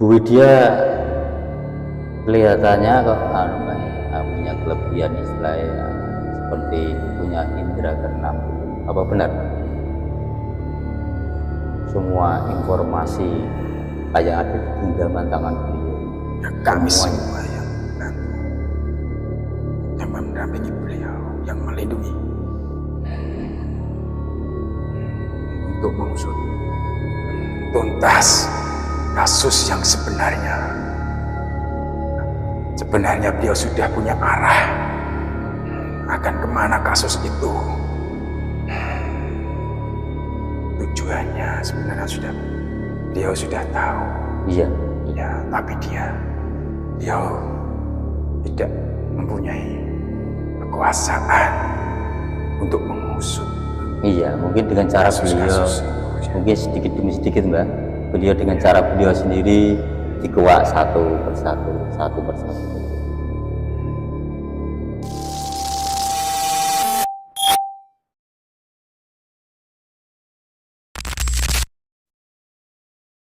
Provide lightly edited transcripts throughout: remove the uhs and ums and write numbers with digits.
Bu Widya kelihatannya kok punya kelebihan istilahnya seperti punya indera keenam. Apa benar? Semua informasi kayak ada di genggaman tangan beliau. Ya, kami semua yang mendampingi beliau, yang melindungi untuk mengusut tuntas kasus yang sebenarnya. Sebenarnya beliau sudah punya arah akan kemana kasus itu. Tujuannya sebenarnya beliau sudah tahu. Iya. Ya, tapi beliau tidak mempunyai kekuasaan untuk mengusut. Iya, mungkin dengan cara beliau, mungkin sedikit demi sedikit, Mbak. Beliau dengan cara beliau sendiri dikuak satu persatu.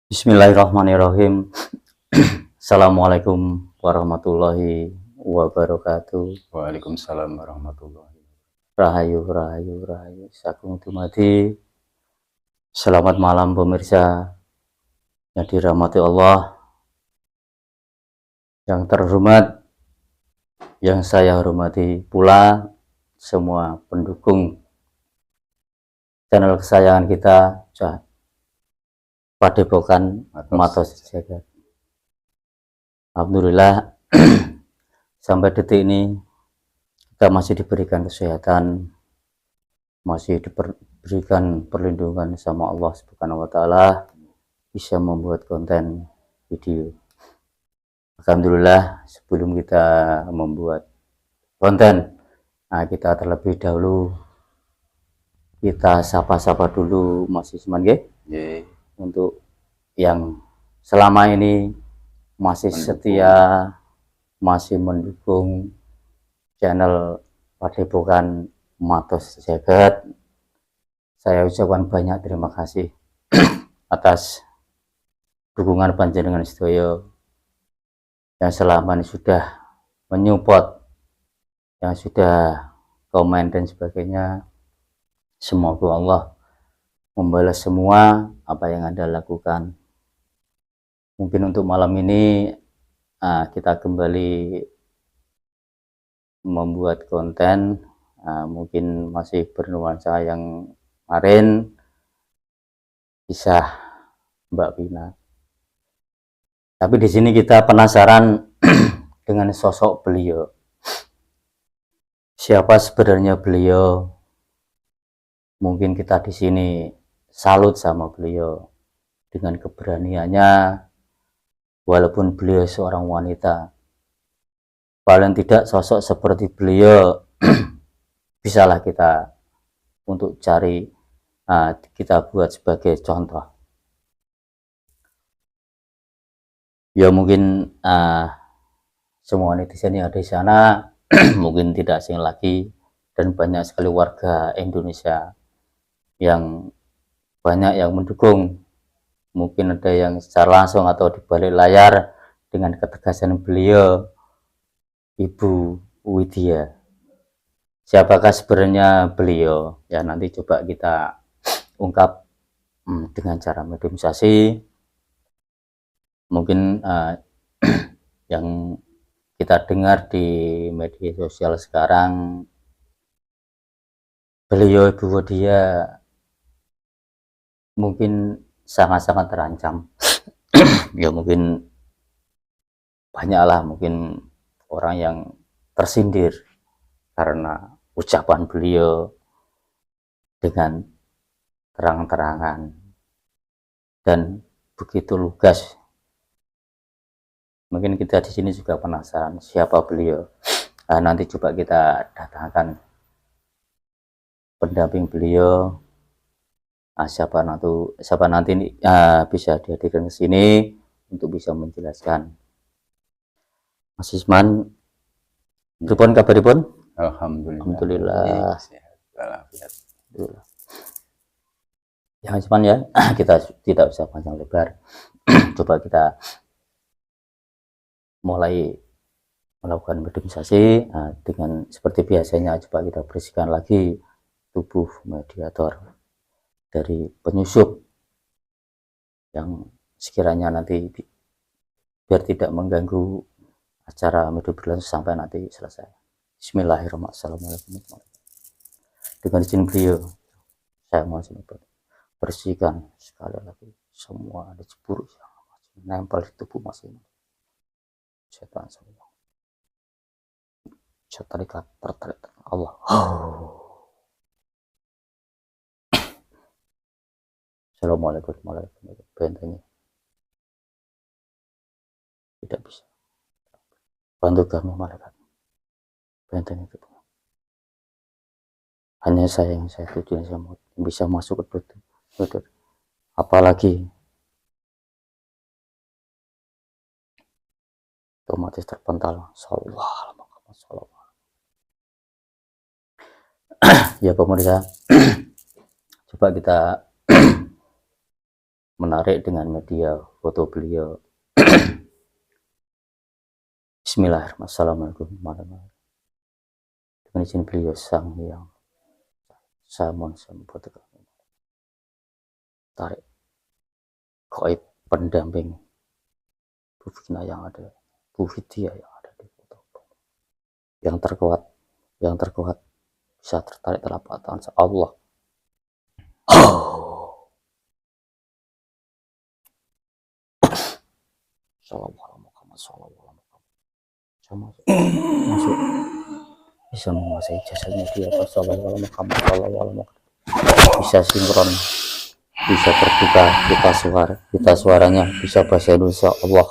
Bismillahirrahmanirrahim. Assalamualaikum warahmatullahi wabarakatuh. Waalaikumsalam warahmatullahi Rahayu. Sagung dumadi. Selamat malam pemirsa yang dirahmati Allah. Yang terhormat, yang saya hormati pula semua pendukung channel kesayangan kita, Padepokan Matos Jagat. Alhamdulillah sampai detik ini kita masih diberikan kesehatan, masih diberikan perlindungan sama Allah Subhanahu wa Ta'ala, bisa membuat konten video. Alhamdulillah, sebelum kita membuat konten, kita terlebih dahulu kita sapa-sapa dulu Mas Isman, untuk yang selama ini masih setia, masih mendukung channel Padepokan Matos Jagat. Saya ucapkan banyak terima kasih atas dukungan panjenengan sedaya yang selama ini sudah menyupport, yang sudah komen dan sebagainya. Semoga Allah membalas semua apa yang Anda lakukan. Mungkin untuk malam ini kita kembali membuat konten, mungkin masih bernuansa yang kemarin, kisah Mbak Vina. Tapi di sini kita penasaran dengan sosok beliau. Siapa sebenarnya beliau? Mungkin kita di sini salut sama beliau dengan keberaniannya, walaupun beliau seorang wanita. Paling tidak sosok seperti beliau bisalah kita untuk cari, kita buat sebagai contoh. Ya mungkin semua netizen yang ada di sana mungkin tidak asing lagi, dan banyak sekali warga Indonesia yang banyak yang mendukung. Mungkin ada yang secara langsung atau di balik layar dengan ketegasan beliau, Ibu Widya. Siapakah sebenarnya beliau? Ya nanti coba kita ungkap dengan cara mediumisasi. Mungkin yang kita dengar di media sosial sekarang, beliau Ibu Widya mungkin sangat-sangat terancam. Ya mungkin banyaklah mungkin orang yang tersindir karena ucapan beliau dengan terang-terangan dan begitu lugas. Mungkin kita di sini juga penasaran siapa beliau. Nanti coba kita datangkan pendamping beliau. Siapa nanti bisa dihadirkan ke sini untuk bisa menjelaskan. Mas Isman, pripun kabaripun? Alhamdulillah. Ya Mas Isman ya, kita tidak usah panjang lebar. Coba kita mulai melakukan mediumisasi. Nah, dengan seperti biasanya coba kita bersihkan lagi tubuh mediator dari penyusup yang sekiranya nanti biar tidak mengganggu acara medium berlangsung sampai nanti selesai. Bismillahirrahmanirrahim. Dengan izin beliau, saya mau bersihkan sekali lagi semua ada buruk yang masih nempel di tubuh masing-masing. Setan semua. Setan tertarik Allah. Assalamualaikum warahmatullahi wabarakatuh. Bentengnya tidak bisa. Bantu kami malaikat. Benteng itu. Hanya saya yang saya tuju yang bisa masuk ke tubuh. Apalagi otomatis terpental. Sallallahu. Ya pemirsa, coba kita menarik dengan media foto beliau. Bismillahirrahmanirrahim. Dengan izin beliau sang yang saya mohon foto kami. Tarik gaib pendamping Bu Vina yang ada, Bu Vidya yang ada di foto. Yang terkuat bisa tertarik telapak tangan Allah. Masuk bisa menguasai jasadnya dia. Bisa sinkron, bisa terbuka kita suaranya, bisa bahasa Indonesia. Allah.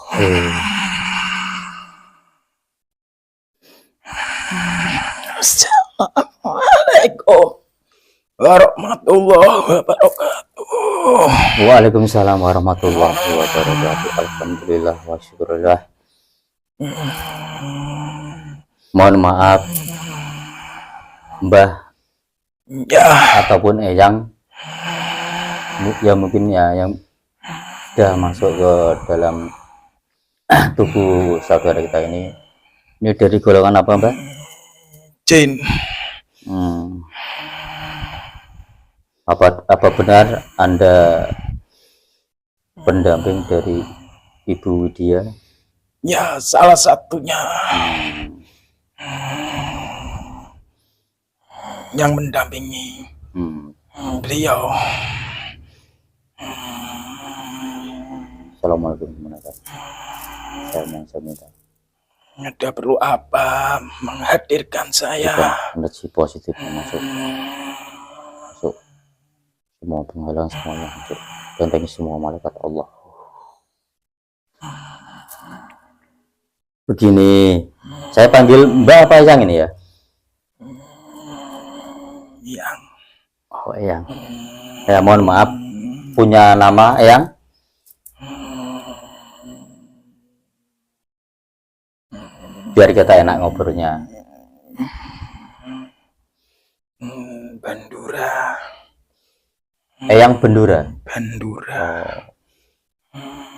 Assalamualaikum warahmatullahi wabarakatuh. Waalaikumsalam warahmatullahi wabarakatuh. Alhamdulillah wa syukurillah. Mohon maaf Mbah Ya, ataupun Eyang ya, mungkin ya yang sudah masuk ke dalam tubuh saudara kita ini dari golongan apa Mbah? Jin. Apa benar Anda pendamping dari Ibu Widya? Ya, salah satunya yang mendampingi beliau. Assalamualaikum warahmatullahi wabarakatuh. Saya minta. Ada perlu apa menghadirkan saya? Energi positif masuk semua penghalang semuanya hancur. Bentengi semua malaikat Allah. Begini, saya panggil Mbak apa Eyang ini ya? Yang. Oh Eyang. Ya mohon maaf, punya nama Eyang? Biar kita enak ngobrolnya. Bandura. Eyang Bendura. Bandura.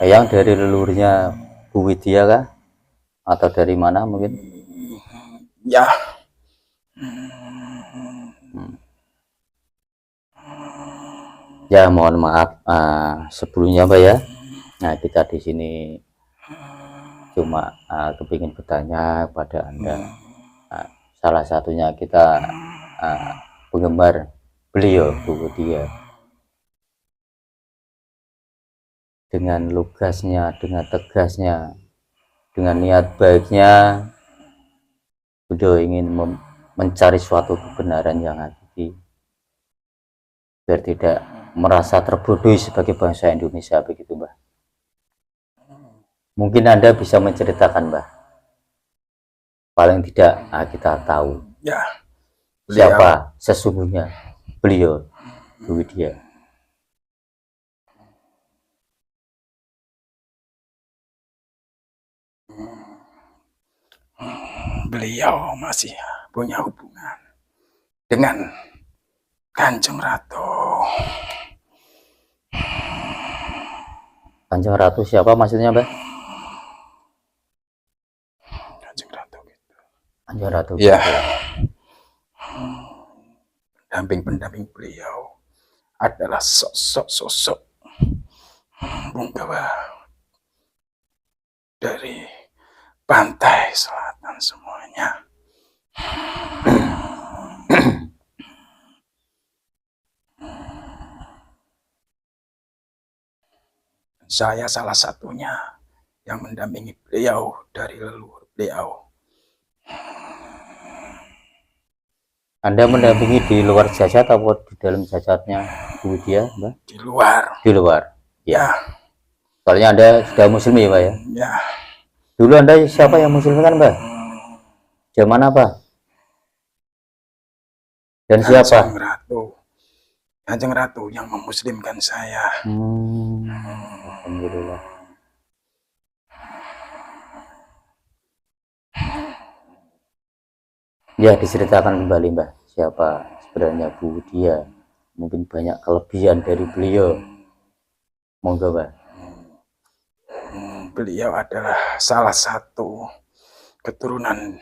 Eyang dari leluhurnya Bu Widya kah? Atau dari mana mungkin? Ya. Ya mohon maaf sebelumnya Mbak ya. Nah kita di sini cuma kepingin bertanya kepada Anda. Salah satunya kita penggemar beliau Bu Widya. Dengan lugasnya, dengan tegasnya, dengan niat baiknya, beliau ingin mencari suatu kebenaran yang hakiki, biar tidak merasa terbodohi sebagai bangsa Indonesia, begitu Mbah. Mungkin Anda bisa menceritakan Mbah, paling tidak kita tahu Ya. siapa sesungguhnya beliau Bu Widya. Beliau masih punya hubungan dengan Kanjeng Ratu. Kanjeng Ratu siapa maksudnya Mbah? Kanjeng Ratu. Ya, pendamping-pendamping beliau adalah sosok-sosok punggawa dari pantai selatan semuanya. Saya salah satunya yang mendampingi beliau dari leluhur beliau. Anda mendampingi di luar jasad atau di dalam jasadnya Bu Widya, Mbak? Di luar. Di luar. Ya. Soalnya Anda sudah muslim ya, Pak ya? Ya. Dulu Anda siapa yang muslim kan, Mbak? Zaman apa? Dan siapa? Kanjeng Ratu yang memuslimkan saya. Alhamdulillah. Ya, diceritakan kembali, Mbak. Siapa sebenarnya Bu Widya? Mungkin banyak kelebihan dari beliau. Monggo, Mbak. Beliau adalah salah satu keturunan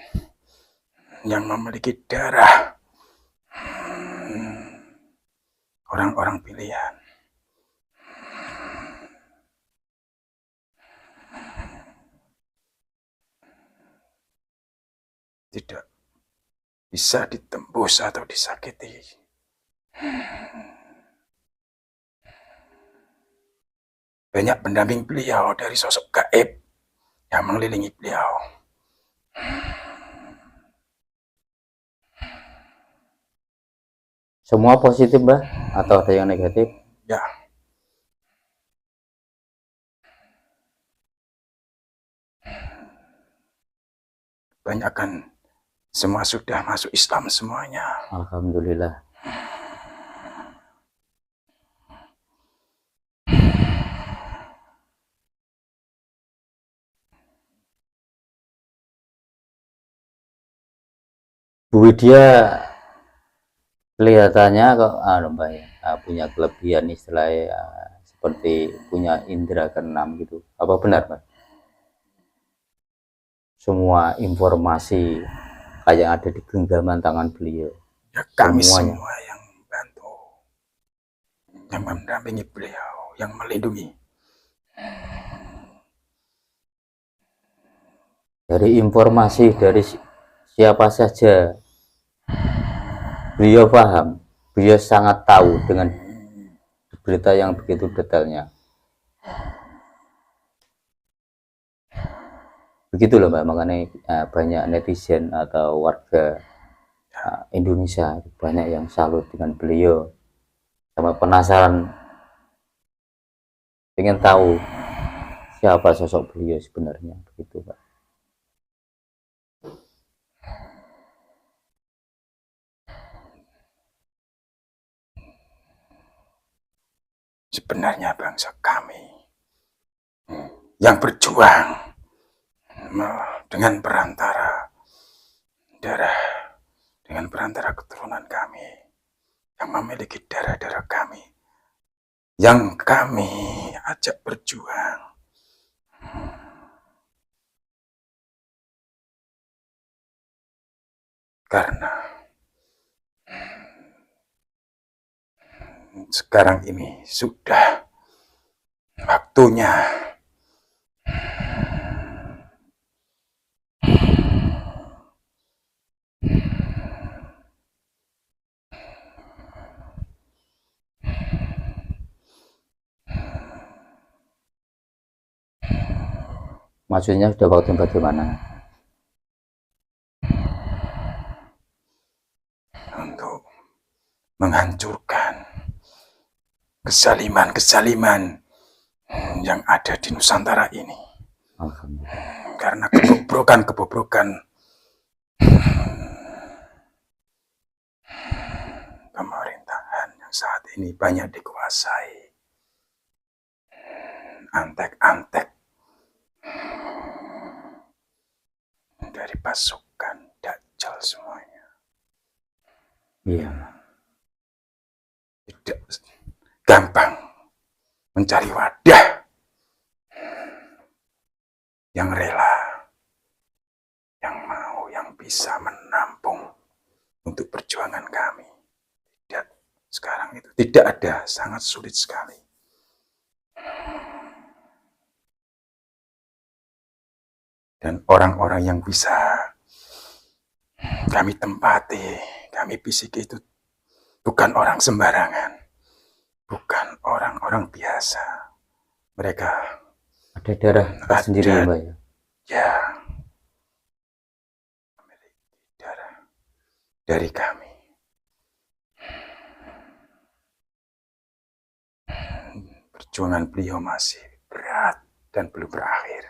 yang memiliki darah orang-orang pilihan. Tidak bisa ditembus atau disakiti. Banyak pendamping beliau dari sosok gaib yang mengelilingi beliau. Semua positif, Mbak? Atau ada yang negatif? Ya. Kebanyakan semua sudah masuk Islam semuanya. Alhamdulillah. Bu Widya kelihatannya kok Mbak ya, punya kelebihan istilahnya seperti punya indera keenam gitu. Apa benar, Mbak? Semua informasi kayak ada di genggaman tangan beliau. Ya, kami semuanya. Semua yang membantu, yang mendampingi beliau, yang melindungi. Dari informasi dari siapa saja beliau paham, beliau sangat tahu dengan berita yang begitu detailnya. Begitu loh, Mbak, makanya banyak netizen atau warga Indonesia banyak yang salut dengan beliau, sama penasaran ingin tahu siapa sosok beliau sebenarnya, begitu, Pak. Sebenarnya bangsa kami yang berjuang dengan perantara darah, dengan perantara keturunan kami yang memiliki darah-darah kami, yang kami ajak berjuang. Karena sekarang ini sudah waktunya maksudnya sudah waktu bagaimana? Untuk menghancurkan kezaliman-kezaliman yang ada di Nusantara ini. Karena kebobrokan pemerintahan yang saat ini banyak dikuasai antek-antek dari pasukan Dajjal semuanya. Iya. Tidak gampang mencari wadah yang rela, yang mau, yang bisa menampung untuk perjuangan kami. Tidak, sekarang itu tidak ada, sangat sulit sekali. Dan orang-orang yang bisa kami tempati, kami bisiki itu bukan orang sembarangan, bukan orang-orang biasa. Mereka Ada darah sendiri ya, Mbak ya? Ya, memiliki darah dari kami. Perjuangan beliau masih berat dan belum berakhir.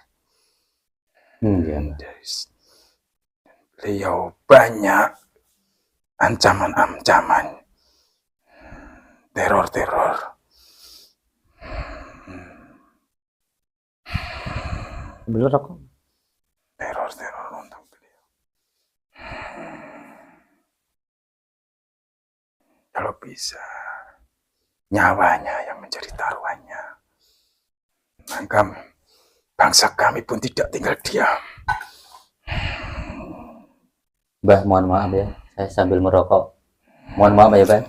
Ya, Mbak. Beliau banyak ancaman-ancaman, teror-teror. Bener aku. Teror-teror untuk beliau. Kalau bisa, nyawanya yang menjadi taruhannya. Maka bangsa kami pun tidak tinggal diam. Mbah, mohon maaf ya, saya sambil merokok. Mohon maaf ya, Mbak.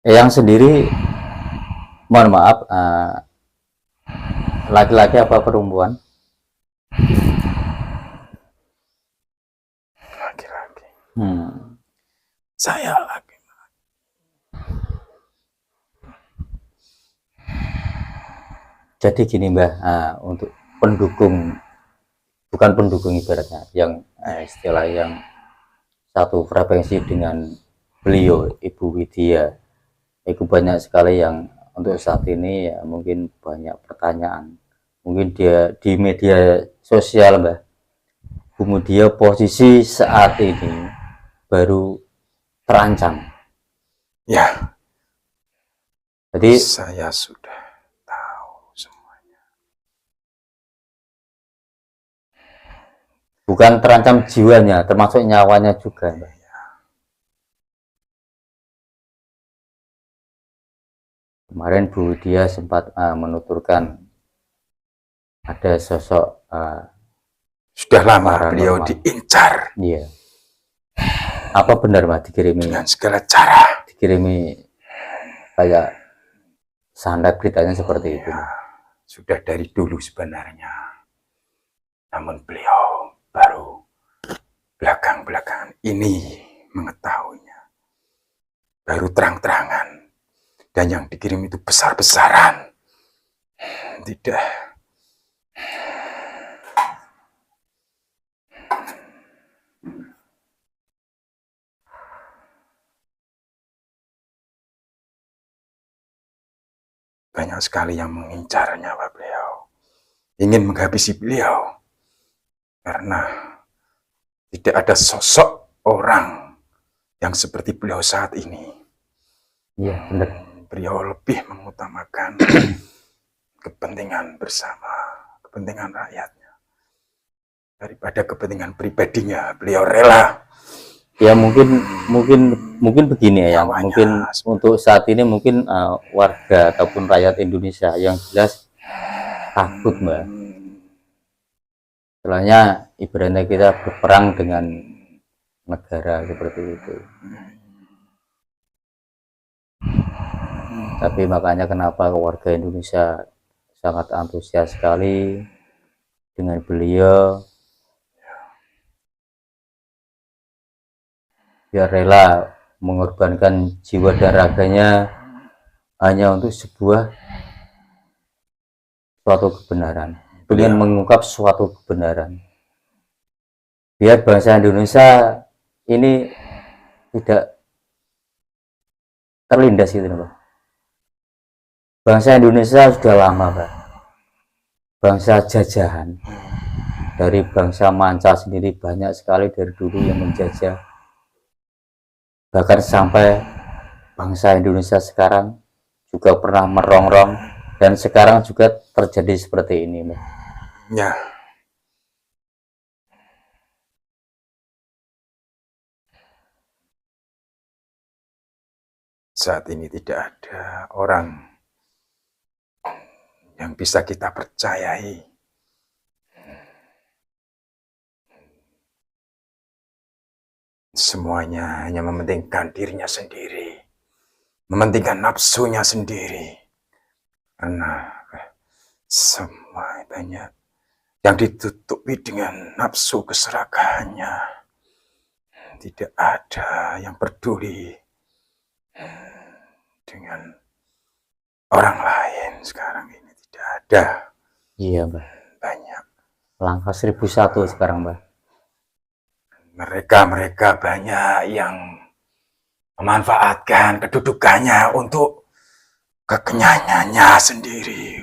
Yang sendiri, mohon maaf, laki-laki apa perempuan? Laki-laki. Saya laki. Jadi gini Mbah, untuk pendukung, bukan pendukung ibaratnya, yang istilah yang satu frekuensi dengan beliau, Ibu Widya, itu banyak sekali yang untuk saat ini ya mungkin banyak pertanyaan. Mungkin dia di media sosial Mbah, kemudian posisi saat ini baru terancam. Ya, jadi saya sudah tahu semuanya. Bukan terancam jiwanya, termasuk nyawanya juga Mbah. Kemarin Bu dia sempat menuturkan ada sosok sudah lama beliau diincar. Iya. Apa benar Mbak dikirimi dengan segala cara? Dikirimi kayak santet beritanya seperti itu. Sudah dari dulu sebenarnya. Namun beliau baru belakang-belakangan ini mengetahuinya. Baru terang-terangan. Dan yang dikirim itu besar-besaran. Tidak. Banyak sekali yang mengincar nyawa beliau. Ingin menghabisi beliau. Karena tidak ada sosok orang yang seperti beliau saat ini. Iya, benar. Beliau lebih mengutamakan kepentingan bersama, kepentingan rakyatnya daripada kepentingan pribadinya. Beliau rela. Ya mungkin begini ya, mungkin untuk saat ini mungkin warga ataupun rakyat Indonesia yang jelas takut Mbak. Soalnya ibaratnya kita berperang dengan negara seperti itu. Tapi makanya kenapa warga Indonesia sangat antusias sekali dengan beliau, dia rela mengorbankan jiwa dan raganya hanya untuk sebuah suatu kebenaran, ingin mengungkap suatu kebenaran, biar bangsa Indonesia ini tidak terlindas gitu Pak. Bangsa Indonesia sudah lama Pak, bangsa jajahan. Dari bangsa manca sendiri banyak sekali dari dulu yang menjajah, bahkan sampai bangsa Indonesia sekarang juga pernah merongrong, dan sekarang juga terjadi seperti ini Pak. Ya. Saat ini tidak ada orang yang bisa kita percayai. Semuanya hanya mementingkan dirinya sendiri, mementingkan nafsunya sendiri. Karena semua banyak yang ditutupi dengan nafsu keserakahannya. Tidak ada yang peduli dengan orang lain sekarang ini, tidak ada. Iya, Mbah. Banyak. Langkah 1001 sekarang, Mbah. Mereka banyak yang memanfaatkan kedudukannya untuk kekenyangannya sendiri,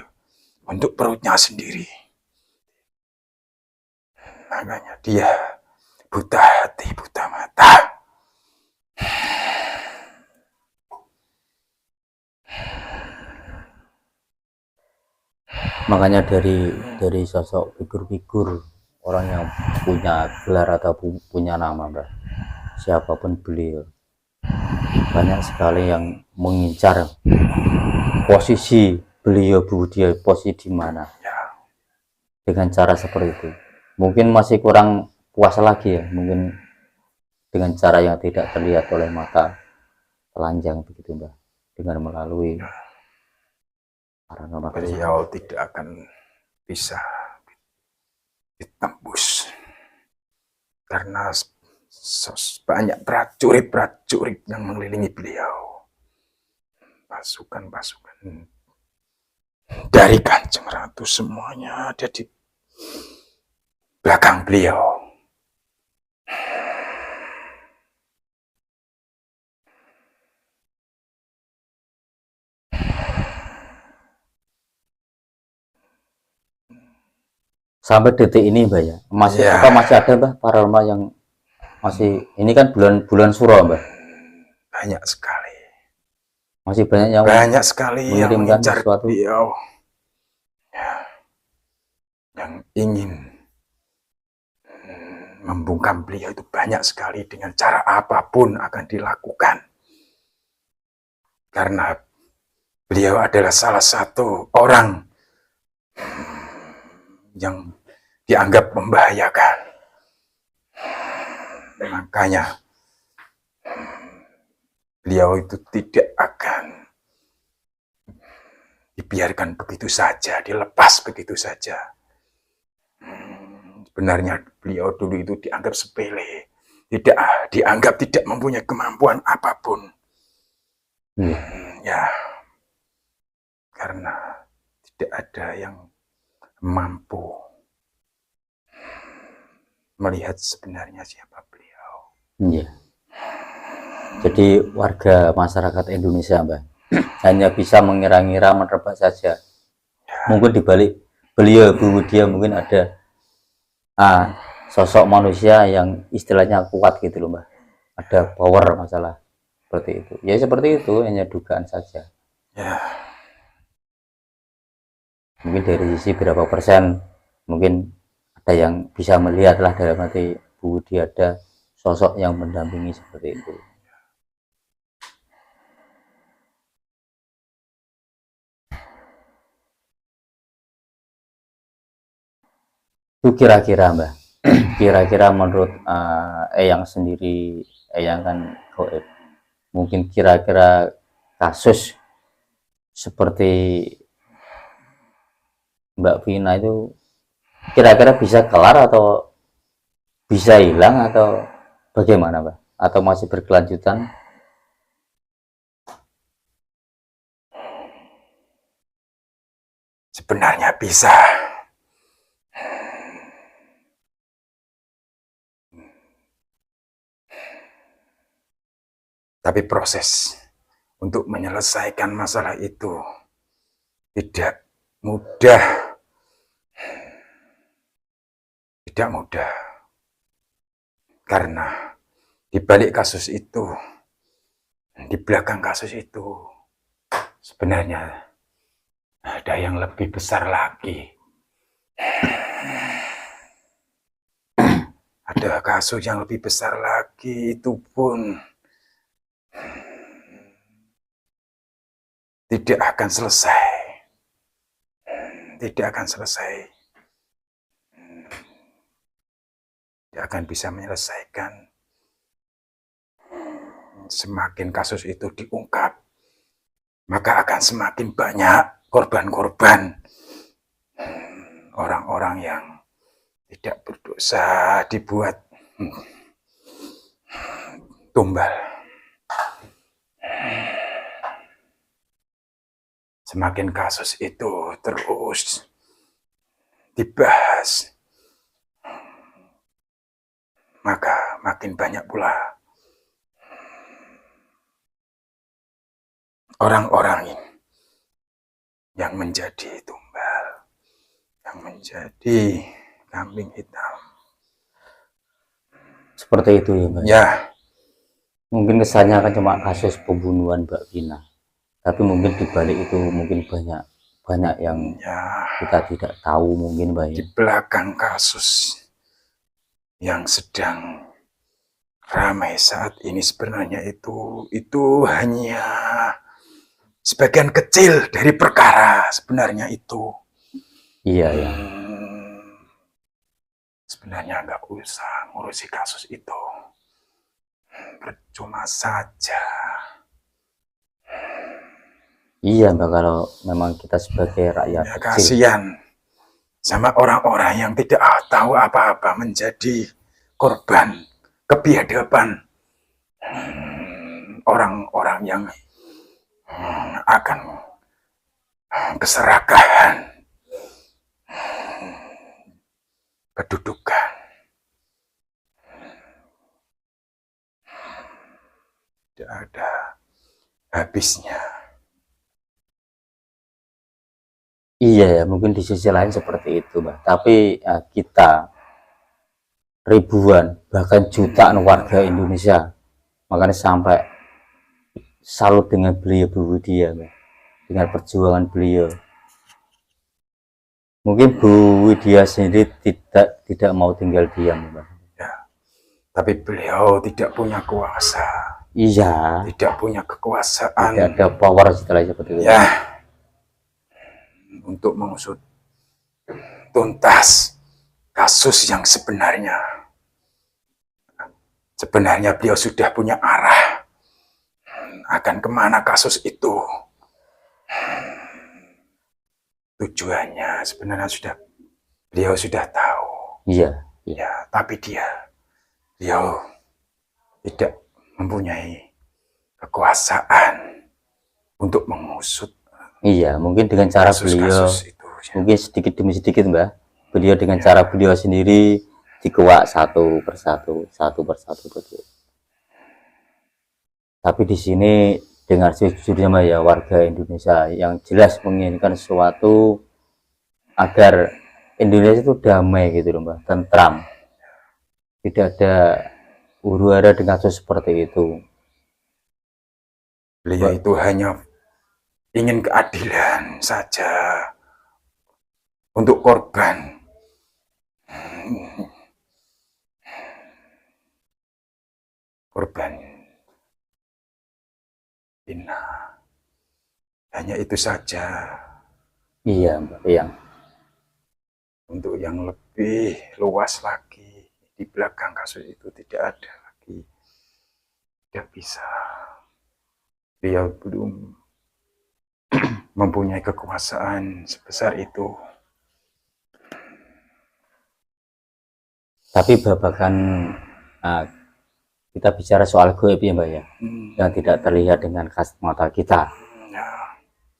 untuk perutnya sendiri. Makanya dia buta hati, buta mata. Makanya dari sosok figur-figur orang yang punya gelar atau punya nama, Mbah, siapapun beliau, banyak sekali yang mengincar posisi beliau, dia posisi di mana, Ya, dengan cara seperti itu. Mungkin masih kurang puas lagi ya, mungkin dengan cara yang tidak terlihat oleh mata telanjang begitu, Mbah, dengan melalui paranormal tersebut. beliau tidak akan bisa ditembus karena banyak prajurit-prajurit yang mengelilingi beliau, pasukan-pasukan dari Kanjeng Ratu, semuanya ada di belakang beliau. Sampai detik ini, Mbah, ya, masih Ya. masih ada, Mbah, paranormal yang masih, ini kan bulan Suro, Mbah, Banyak sekali. masih banyak yang Banyak sekali yang mengirimkan mengincar sesuatu. beliau. Ya. Yang ingin membungkam beliau itu banyak sekali, dengan cara apapun akan dilakukan. Karena beliau adalah salah satu orang yang dianggap membahayakan. Makanya beliau itu tidak akan dibiarkan begitu saja, dilepas begitu saja. Sebenarnya beliau dulu itu dianggap sepele, dianggap tidak mempunyai kemampuan apapun. Ya, karena tidak ada yang mampu melihat sebenarnya siapa beliau. Iya. Jadi warga masyarakat Indonesia, Mbak, hanya bisa mengira-ngira, menerpa saja. Mungkin dibalik beliau, dia mungkin ada sosok manusia yang istilahnya kuat gitu loh, Mbak. Ada power masalah seperti itu. Ya seperti itu, hanya dugaan saja. Ya. Mungkin dari sisi berapa persen, mungkin ada yang bisa melihat lah dalam hati Bu Budi, ada sosok yang mendampingi seperti itu. Itu kira-kira, Mbak, kira-kira menurut Eyang sendiri, Eyang kan goib, mungkin kira-kira kasus seperti Mbak Vina itu kira-kira bisa kelar atau bisa hilang atau bagaimana, Mbak? Atau masih berkelanjutan? Sebenarnya bisa. Tapi proses untuk menyelesaikan masalah itu tidak mudah. Tidak mudah. Karena di balik kasus itu, di belakang kasus itu, sebenarnya ada yang lebih besar lagi. Ada kasus yang lebih besar lagi, itu pun tidak akan selesai. tidak akan selesai, tidak akan bisa menyelesaikan. Semakin kasus itu diungkap, maka akan semakin banyak korban-korban, orang-orang yang tidak berdosa dibuat tumbal. Semakin kasus itu terus dibahas, maka makin banyak pula orang-orang yang menjadi tumbal, yang menjadi kambing hitam. Seperti itu ya Mbak. Ya, Mungkin kesannya kan cuma kasus pembunuhan Mbak Vina, tapi mungkin dibalik itu mungkin banyak yang ya, kita tidak tahu mungkin Mbak di ya. belakang kasus yang sedang ramai saat ini sebenarnya itu hanya sebagian kecil dari perkara sebenarnya itu. Iya ya. Sebenarnya nggak usah ngurusi kasus itu, percuma saja. Iya Mbak, kalau memang kita sebagai rakyat Ya, kecil. kasihan sama orang-orang yang tidak tahu apa-apa menjadi korban kebiadaban orang-orang yang akan keserakahan kedudukan. Tidak ada habisnya. Iya ya, mungkin di sisi lain seperti itu Mbak. Tapi kita ribuan bahkan jutaan warga Indonesia makanya sampai salut dengan beliau Bu Widya Mbak, dengan perjuangan beliau. Mungkin Bu Widya sendiri tidak mau tinggal diam Mbak. Ya, tapi beliau tidak punya kuasa. Iya. Tidak punya kekuasaan. Tidak ada power setelah seperti itu. Ya, untuk mengusut tuntas kasus yang sebenarnya. Sebenarnya beliau sudah punya arah akan kemana kasus itu. Tujuannya sebenarnya beliau sudah tahu. Iya. Ya, tapi beliau tidak mempunyai kekuasaan untuk mengusut. Iya, mungkin dengan cara beliau, itu, ya. Mungkin sedikit demi sedikit Mbak, beliau dengan cara beliau sendiri dikuak satu persatu betul. Tapi di sini dengar sejujurnya Mbak ya, warga Indonesia yang jelas menginginkan sesuatu agar Indonesia itu damai gitu loh Mbak, tentram. Tidak ada huru-hara dengan kasus seperti itu. Beliau itu hanya ingin keadilan saja untuk korban. Korban Vina. Hanya itu saja. Iya Mbak, iya. Untuk yang lebih luas lagi di belakang kasus itu tidak ada lagi. Tidak bisa. Beliau belum mempunyai kekuasaan sebesar itu. Tapi babakan kita bicara soal goib ya Mbak ya, yang tidak terlihat dengan kasat mata kita.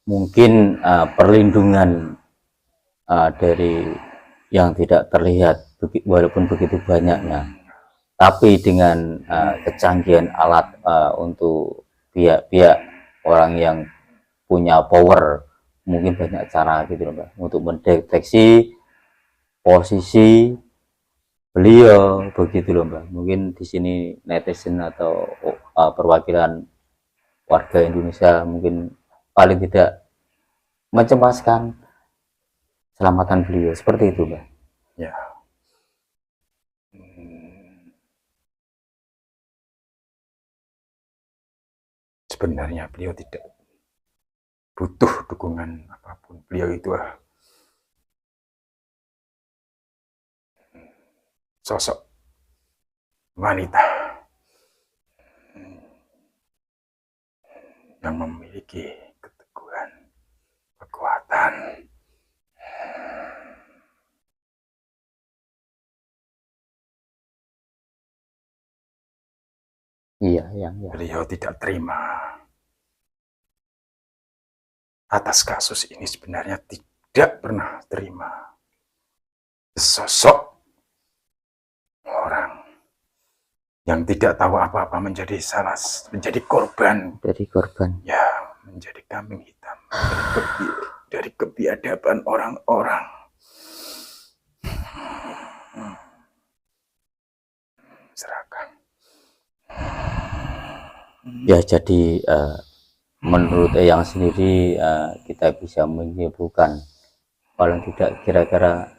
Mungkin perlindungan dari yang tidak terlihat walaupun begitu banyaknya, tapi dengan kecanggihan alat untuk pihak-pihak orang yang punya power, mungkin banyak cara gitu loh Mbak, untuk mendeteksi posisi beliau begitu loh Mbak. Mungkin di sini netizen atau perwakilan warga Indonesia mungkin paling tidak mencemaskan keselamatan beliau seperti itu Mbak. Ya. Sebenarnya beliau tidak butuh dukungan apapun. Beliau itu sosok wanita yang memiliki keteguhan, kekuatan. Iya, yang ya. Beliau tidak terima atas kasus ini, sebenarnya tidak pernah terima sosok orang yang tidak tahu apa-apa menjadi korban. Dari korban. Ya, menjadi kambing hitam dari kebiadaban orang-orang. Serahkan. Ya, jadi menurut Eyang sendiri kita bisa menyimpulkan paling tidak kira-kira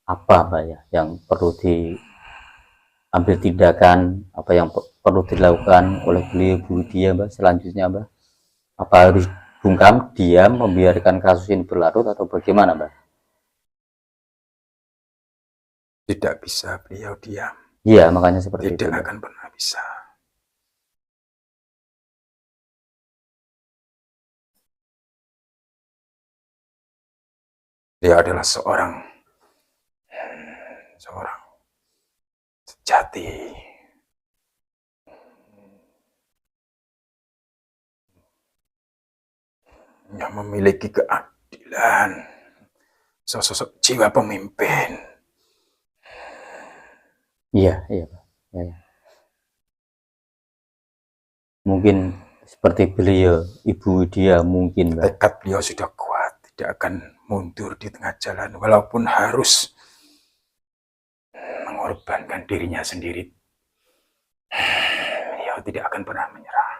apa Mbak ya yang perlu diambil tindakan, apa yang perlu dilakukan oleh beliau Bu Widya Mbak selanjutnya Mbak? Apa harus bungkam, diam, membiarkan kasus ini berlarut atau bagaimana Mbak? Tidak bisa beliau diam. Iya, makanya seperti tidak itu. Tidak akan pernah bisa. Dia adalah seorang sejati. Yang memiliki keadilan. Sosok jiwa pemimpin. Iya, iya Pak. Ya. Mungkin seperti beliau, Ibu Widya mungkin Mbak. Tekad beliau sudah kuat, tidak akan mundur di tengah jalan, walaupun harus mengorbankan dirinya sendiri. Beliau tidak akan pernah menyerah.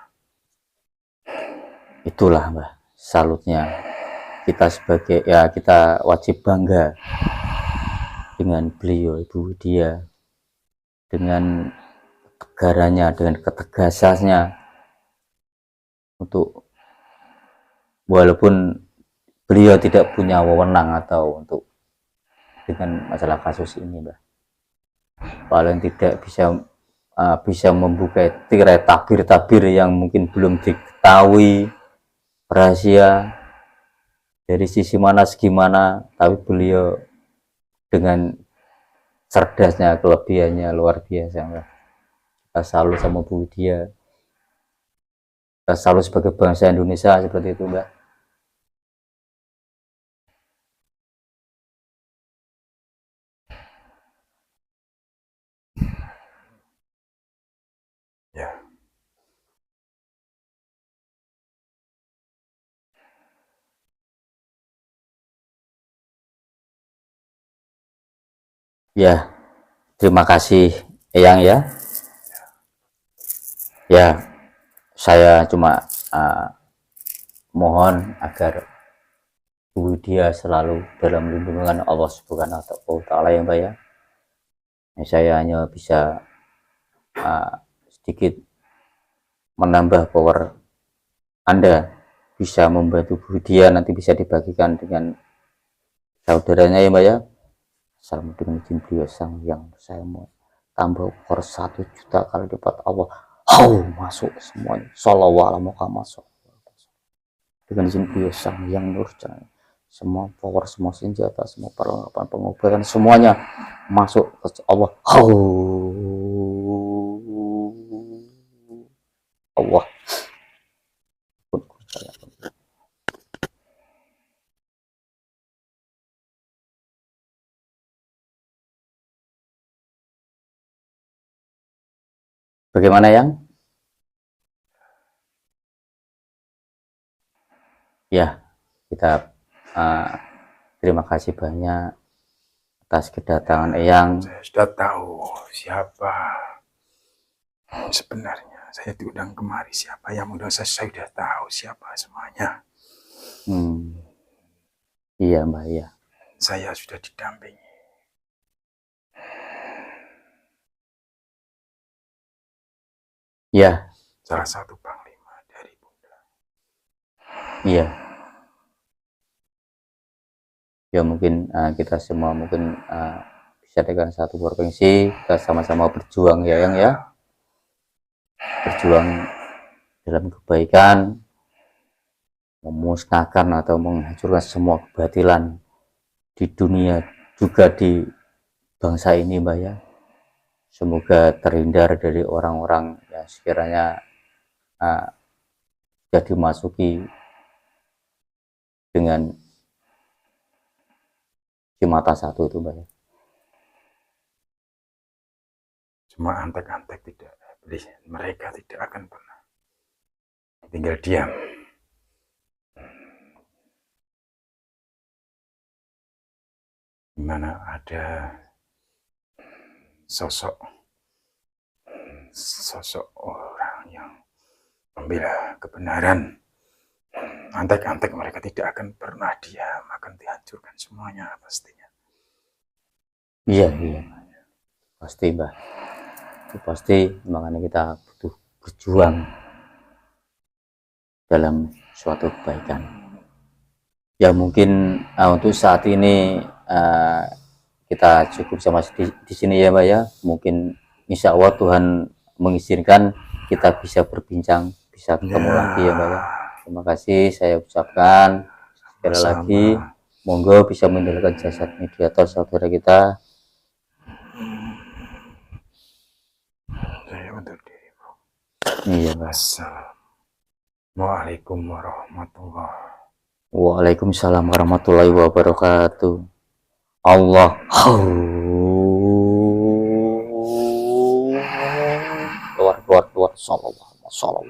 Itulah Mbak, salutnya. Kita wajib bangga dengan beliau Ibu Widya, dengan ketegarannya, dengan ketegasannya untuk walaupun beliau tidak punya wewenang atau untuk dengan masalah kasus ini Mbak, paling tidak bisa membuka tirai tabir-tabir yang mungkin belum diketahui rahasia dari sisi mana segimana, tapi beliau dengan cerdasnya, kelebihannya luar biasa Mbak. Kita salut sama Bu Widya, kita salut sebagai bangsa Indonesia seperti itu Mbak. Ya. Ya, terima kasih Eyang ya. Ya, saya cuma mohon agar Bu Widya selalu dalam lindungan Allah Subhanahu wa Ta'ala ya Mbak ya. Saya hanya bisa sedikit menambah power Anda, bisa membantu Bu Widya, nanti bisa dibagikan dengan saudaranya ya Mbak ya. Salam dengan izin beliau sang yang saya mau tambah power 1 juta kali lipat Allah. Masuk semuanya. Shallallahu alaihi wasallam. Dengan izin beliau sang yang nurjana, semua power, semua senjata, semua perlengkapan pengobatan semuanya masuk ke Allah. Allah. Bagaimana yang? Ya, kita terima kasih banyak atas kedatangan Eyang. Saya sudah tahu siapa sebenarnya. Saya diundang kemari, siapa yang undang saya sudah tahu siapa semuanya. Iya Mbak ya. Saya sudah didampingi. Ya. Salah satu panglima dari Bunda. Iya. Ya mungkin kita semua mungkin bisa dengan satu provinsi, kita sama-sama berjuang ya Yang ya, berjuang dalam kebaikan, memusnahkan atau menghancurkan semua kebatilan di dunia, juga di bangsa ini Mbak ya. Semoga terhindar dari orang-orang yang sekiranya sudah dimasuki dengan si mata satu itu Mbak ya. Cuma antek-antek tidak, mereka tidak akan pernah tinggal diam. Di mana ada sosok orang yang membela kebenaran, antek-antek mereka tidak akan pernah diam, akan dihancurkan semuanya pastinya. Iya pasti Mbak, itu pasti, makanya kita butuh berjuang dalam suatu kebaikan. Ya mungkin untuk saat ini kita cukup sama di sini ya Mbak ya. Mungkin insya Allah Tuhan mengizinkan kita bisa berbincang, bisa ketemu lagi ya Mbak ya. Terima kasih saya ucapkan sekali lagi. Monggo bisa meninggalkan jasad mediator saudara kita. Saya undur diri. Iya Mbak. Assalamualaikum warahmatullahi wabarakatuh. Waalaikumsalam warahmatullahi wabarakatuh. Allah. Keluar. Sallallahu alaihi wasallam.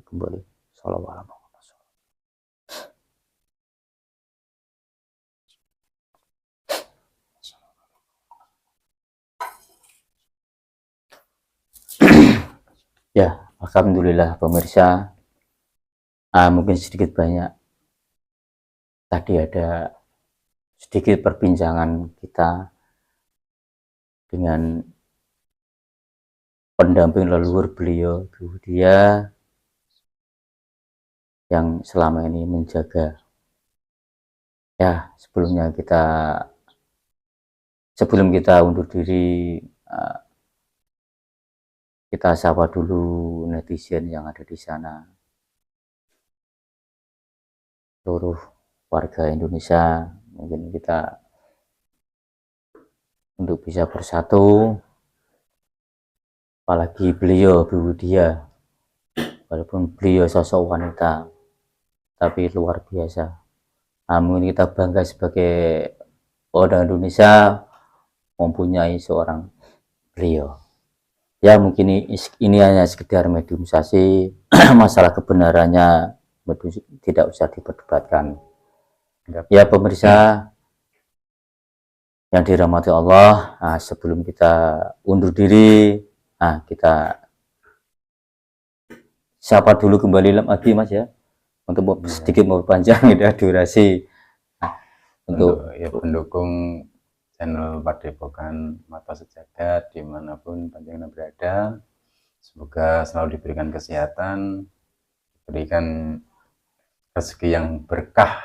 Kembali. Sallallahu alaihi wasallam. Ya, alhamdulillah pemirsa, mungkin sedikit banyak tadi ada sedikit perbincangan kita dengan pendamping leluhur beliau, Bu Dia, yang selama ini menjaga. Ya, sebelum kita undur diri, kita sapa dulu netizen yang ada di sana, seluruh warga Indonesia. Mungkin kita untuk bisa bersatu, apalagi beliau Bu Dia, walaupun beliau sosok wanita tapi luar biasa. Mungkin kita bangga sebagai orang Indonesia mempunyai seorang beliau. Ya mungkin ini hanya sekedar mediumisasi, masalah kebenarannya tidak usah diperdebatkan. Ya pemirsa yang dirahmati Allah, sebelum kita undur diri, kita sapa dulu kembali lagi Mas ya, untuk sedikit memperpanjang durasi untuk ya pendukung channel Padepokan Mata Sejagat dimanapun panjenengan berada. Semoga selalu diberikan kesehatan, diberikan rezeki yang berkah,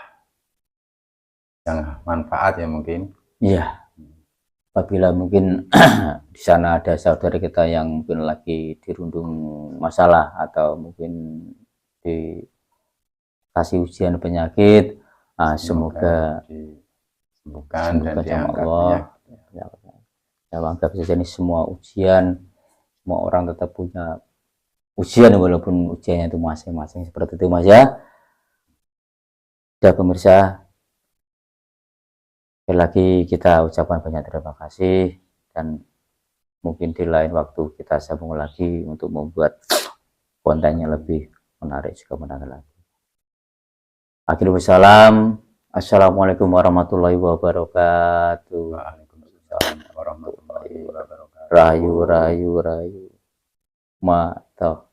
yang manfaat ya mungkin. Iya. Apabila mungkin di sana ada saudara kita yang mungkin lagi dirundung masalah atau mungkin dikasih ujian penyakit, semoga disembuhkan dan diangkat Allah. Ya, anggap saja ini semua ujian, semua orang tetap punya ujian walaupun ujiannya itu masing-masing, seperti itu Mas ya. Ya pemirsa, sekali lagi kita ucapkan banyak terima kasih, dan mungkin di lain waktu kita sambung lagi untuk membuat kontennya lebih menarik juga menarik lagi. Akhirul salam. Assalamualaikum warahmatullahi wabarakatuh. Waalaikumsalam warahmatullahi wabarakatuh. Rayu. Mata.